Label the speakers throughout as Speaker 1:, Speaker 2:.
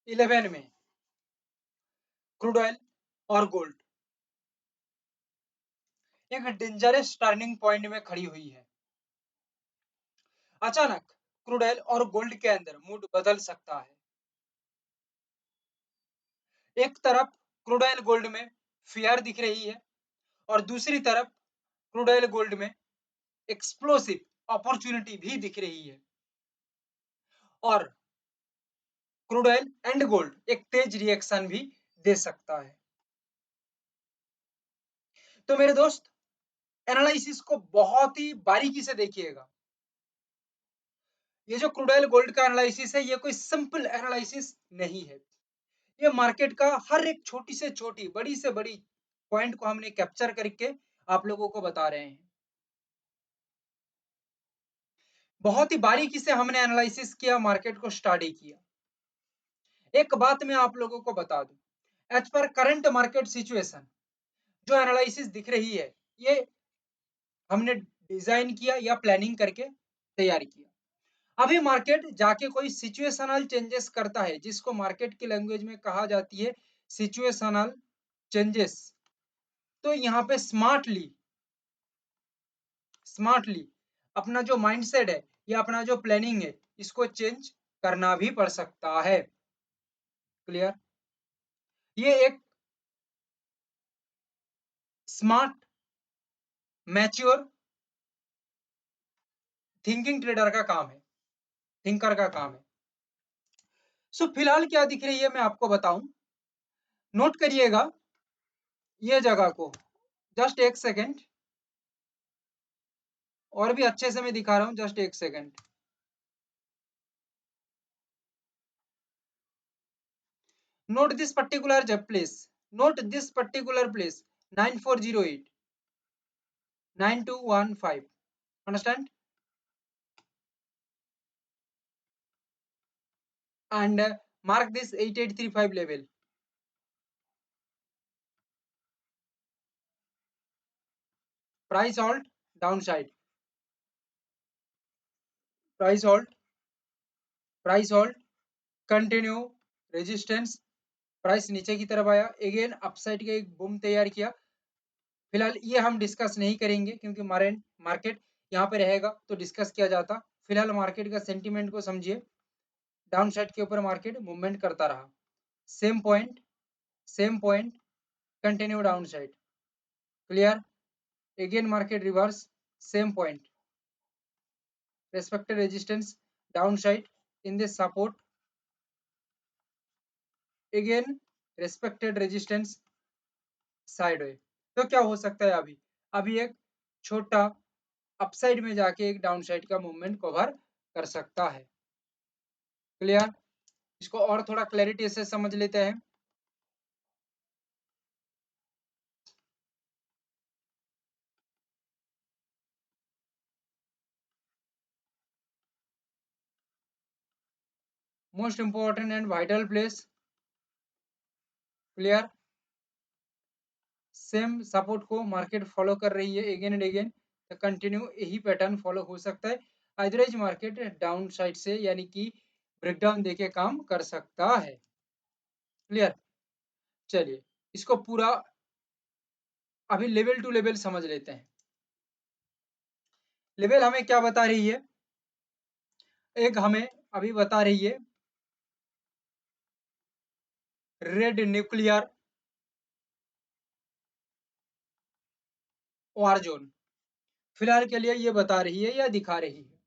Speaker 1: 11 में crude oil और gold एक डेंजरस टर्निंग पॉइंट में खड़ी हुई है। अचानक क्रूड ऑयल और गोल्ड के अंदर मूड बदल सकता है। एक तरफ क्रूड ऑयल गोल्ड में फियर दिख रही है और दूसरी तरफ क्रूड ऑयल गोल्ड में एक्सप्लोसिव अपॉर्चुनिटी भी दिख रही है। और क्रूड ऑयल एंड गोल्ड एक तेज रिएक्शन भी दे सकता है। तो मेरे दोस्त, एनालिसिस को बहुत ही बारीकी से देखिएगा। ये जो क्रूड ऑयल गोल्ड का एनालिसिस है, ये कोई सिंपल एनालिसिस नहीं है। ये मार्केट का हर एक छोटी से छोटी, बड़ी से बड़ी पॉइंट को हमने कैप्चर करके आप लोगों को बता रहे हैं। बहुत ही बारीकी से हमने एनालिसिस किया, मार्केट को स्टडी किया। एक बात मैं आप लोगों को बता दूं, एज पर करंट मार्केट सिचुएशन जो एनालिसिस दिख रही है, ये हमने डिजाइन किया या प्लानिंग करके तैयार किया। अभी मार्केट जाके कोई सिचुएशनल चेंजेस करता है, जिसको मार्केट की लैंग्वेज में कहा जाती है सिचुएशनल चेंजेस। तो यहाँ पे स्मार्टली स्मार्टली अपना जो माइंडसेट है या अपना जो प्लानिंग है, इसको चेंज करना भी पड़ सकता है। क्लियर? ये एक स्मार्ट मैच्योर थिंकिंग ट्रेडर का काम है, थिंकर का काम है। सो फिलहाल क्या दिख रही है मैं आपको बताऊं। नोट करिएगा ये जगह को, जस्ट एक सेकेंड, और भी अच्छे से मैं दिखा रहा हूं, जस्ट एक second. Note this particular place, note this particular place, 9408 9215, understand? And mark this 8835 level. Price halt, downside, price halt, price halt, continue, resistance, price नीचे की तरफ आया, अगेन अपसाइड का एक बूम तैयार किया। फिलहाल ये हम डिस्कस नहीं करेंगे क्योंकि मार्केट यहाँ पे रहेगा तो डिस्कस किया जाता। फिलहाल मार्केट का सेंटीमेंट को समझिए। डाउन साइड के ऊपर मार्केट मूवमेंट करता रहा, same point, continue down side. Clear? Again market reverse, same point, respected resistance downside in this support, again respected resistance sideway. तो क्या हो सकता है, अभी अभी एक छोटा अपसाइड में जाके एक डाउनसाइड का मूवमेंट कवर कर सकता है। क्लियर? इसको और थोड़ा क्लैरिटी से समझ लेते हैं। Most important and vital place. Clear? Same support को मार्केट फॉलो कर रही है अगेन एंड अगेन, तो कंटिन्यू यही पैटर्न फॉलो हो सकता है। अदरवाइज मार्केट डाउन साइड से यानी कि ब्रेकडाउन देके काम कर सकता है। क्लियर? चलिए इसको पूरा अभी लेवल टू लेवल समझ लेते हैं। लेवल हमें क्या बता रही है, एक हमें अभी बता रही है रेड न्यूक्लियर वार जोन। फिलहाल के लिए ये बता रही है या दिखा रही है।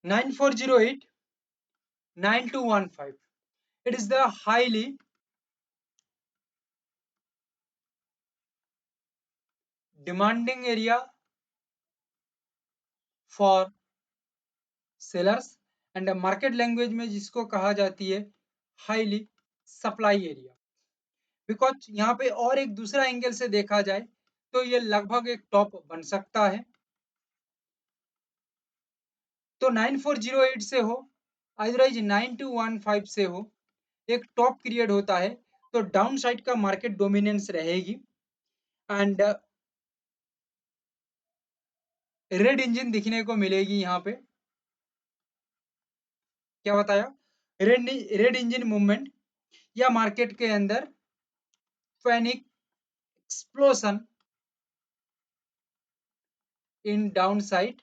Speaker 1: Nine four zero eight 9215, it is the highly demanding area for sellers and market language में जिसको कहा जाती है हाईली सप्लाई एरिया। बिकॉज यहाँ पे और एक दूसरा एंगल से देखा जाए तो ये लगभग एक टॉप बन सकता है। तो 9408 से हो, अदरवाइज 9215 से हो, एक टॉप क्रिएट होता है तो डाउन साइड का मार्केट डोमिनेंस रहेगी एंड रेड इंजन दिखने को मिलेगी यहाँ पे। क्या बताया? रेड इंजन मूवमेंट या मार्केट के अंदर पैनिक एक्सप्लोशन इन डाउन साइड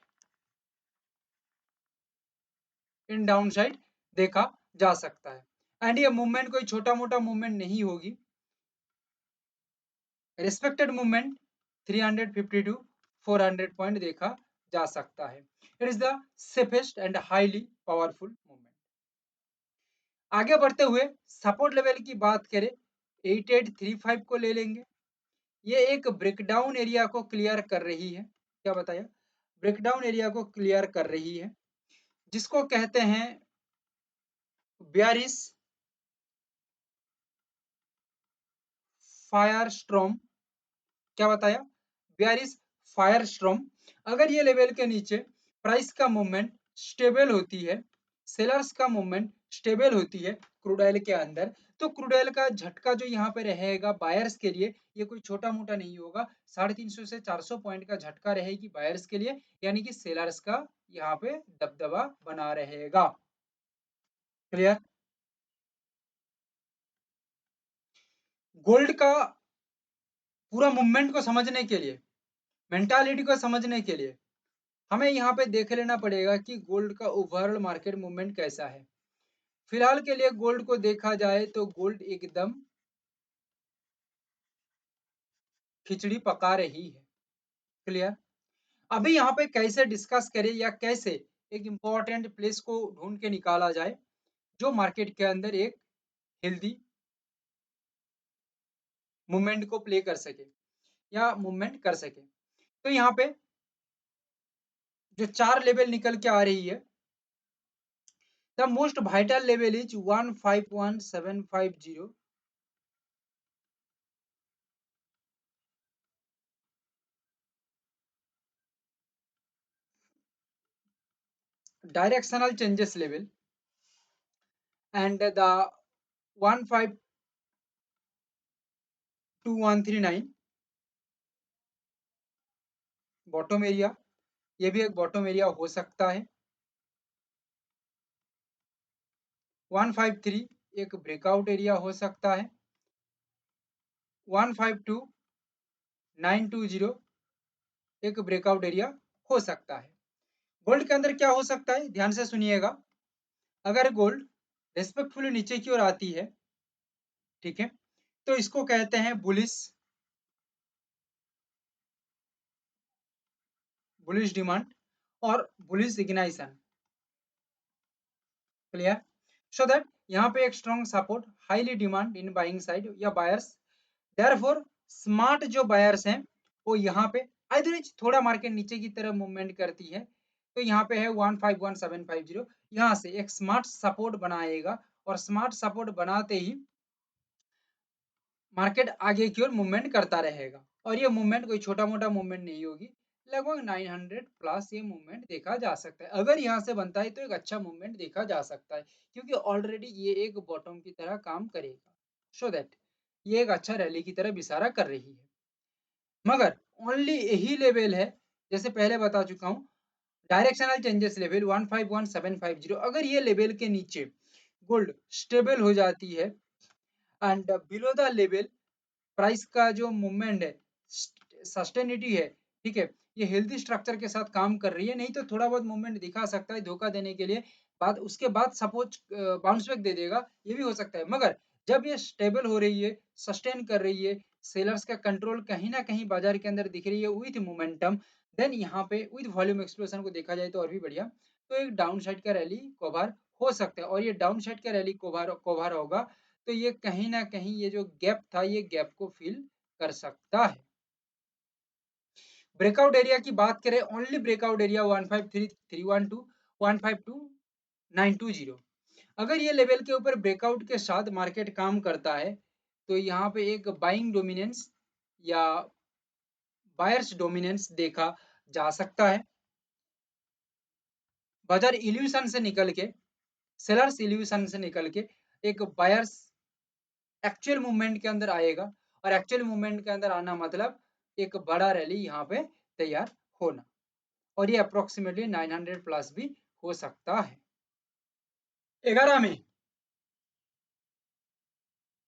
Speaker 1: देखा जा सकता है एंड ये मूवमेंट कोई छोटा मोटा मूवमेंट नहीं होगी। रिस्पेक्टेड मूवमेंट 350 टू 400 पॉइंट देखा जा सकता है। It is the safest and highly powerful movement. आगे बढ़ते हुए सपोर्ट लेवल की बात करें 8835 को ले लेंगे। ये एक ब्रेकडाउन एरिया को क्लियर कर रही है। क्या बताया? ब्रेकडाउन एरिया को क्लियर कर रही है जिसको कहते हैं बेयरिश फायर स्ट्रॉम। क्या बताया? Bearish fire storm. अगर ये लेवल के नीचे प्राइस का मूवमेंट स्टेबल होती है, सेलर्स का मूवमेंट स्टेबल होती है क्रूड ऑयल के अंदर, तो क्रूड ऑयल का झटका जो यहाँ पे रहेगा बायर्स के लिए, ये कोई छोटा मोटा नहीं होगा। 350 से 400 पॉइंट का झटका रहेगी बायर्स के लिए, यानी कि सेलर्स का यहाँ पे दबदबा बना रहेगा। क्लियर? गोल्ड का पूरा मूवमेंट को समझने के लिए, मेंटालिटी को समझने के लिए हमें यहाँ पे देख लेना पड़ेगा कि गोल्ड का ओवरऑल मार्केट मूवमेंट कैसा है। फिलहाल के लिए गोल्ड को देखा जाए तो गोल्ड एकदम खिचड़ी पका रही है। क्लियर? अभी यहाँ पे कैसे डिस्कस करें या कैसे एक इंपॉर्टेंट प्लेस को ढूंढ के निकाला जाए जो मार्केट के अंदर एक हेल्दी मूवमेंट को प्ले कर सके या मूवमेंट कर सके। तो यहाँ पे जो 4 लेवल निकल के आ रही है, the most vital level is 151750, directional changes level, and the 152139 bottom area, ये भी एक बॉटम एरिया हो सकता है। 153 एक ब्रेकआउट एरिया हो सकता है। 152920 एक ब्रेकआउट एरिया हो सकता है। गोल्ड के अंदर क्या हो सकता है, ध्यान से सुनिएगा। अगर गोल्ड रेस्पेक्टफुली नीचे की ओर आती है, ठीक है, तो इसको कहते हैं बुलिश डिमांड और बुलिश इग्नाइशन। क्लियर? सो दैट यहाँ पे एक strong support, highly demand in buying side या बायर्स। देयरफॉर स्मार्ट जो बायर्स हैं वो यहाँ पे आइदर थोड़ा मार्केट नीचे की तरफ मूवमेंट करती है तो यहाँ पे है 151750, यहाँ से एक स्मार्ट सपोर्ट बनाएगा और स्मार्ट सपोर्ट बनाते ही मार्केट आगे की ओर मूवमेंट करता रहेगा और ये मूवमेंट कोई छोटा मोटा मूवमेंट नहीं होगी। लगभग 900 प्लस ये मूवमेंट देखा जा सकता है। अगर यहाँ से बनता है तो एक अच्छा मूवमेंट देखा जा सकता है क्योंकि ऑलरेडी ये एक बॉटम की तरह काम करेगा। सो दैट ये एक अच्छा रैली की तरफ इशारा कर रही है। मगर ओनली यही लेवल है, जैसे पहले बता चुका हूँ, डायरेक्शनल चेंजेस लेवल 151750, अगर ये लेवल के नीचे गोल्ड स्टेबल हो जाती है and below the level price का जो मूवमेंट है, सस्टेनिटी है, ठीक है, ये हेल्दी स्ट्रक्चर के साथ काम कर रही है, नहीं तो थोड़ा बहुत मूवमेंट दिखा सकता है धोखा देने के लिए, बाद उसके बाद सपोज बाउंस बैक दे देगा, ये भी हो सकता है। मगर जब ये स्टेबल हो रही है, सस्टेन कर रही है, सेलर्स का कंट्रोल कहीं ना कहीं बाजार के अंदर दिख रही है विथ मोमेंटम, देन यहाँ पे विथ वॉल्यूम एक्सप्लोजन को देखा जाए तो और भी बढ़िया, तो एक डाउन साइड का रैली कवर हो सकता है। और ये डाउन साइड का रैली कवर होगा तो ये कहीं ना कहीं ये जो गैप था ये गैप को फिल कर सकता है। ब्रेकआउट एरिया की बात करें, ओनली ब्रेकआउट एरिया 153312 152920, अगर ये लेवल के ऊपर ब्रेकआउट के साथ मार्केट काम करता है तो यहाँ पे एक बाइंग डोमिनेंस या बायर्स डोमिनेंस देखा जा सकता है। बाजार इल्यूशन से निकल के, सेलर्स इल्यूशन से निकल के एक बायर्स एक्चुअल मूवमेंट के अंदर आएगा, और एक्चुअल मूवमेंट के अंदर आना मतलब एक बड़ा रैली यहाँ पे तैयार होना, और ये अप्रोक्सीमेटली 900 प्लस भी हो सकता है। 11 में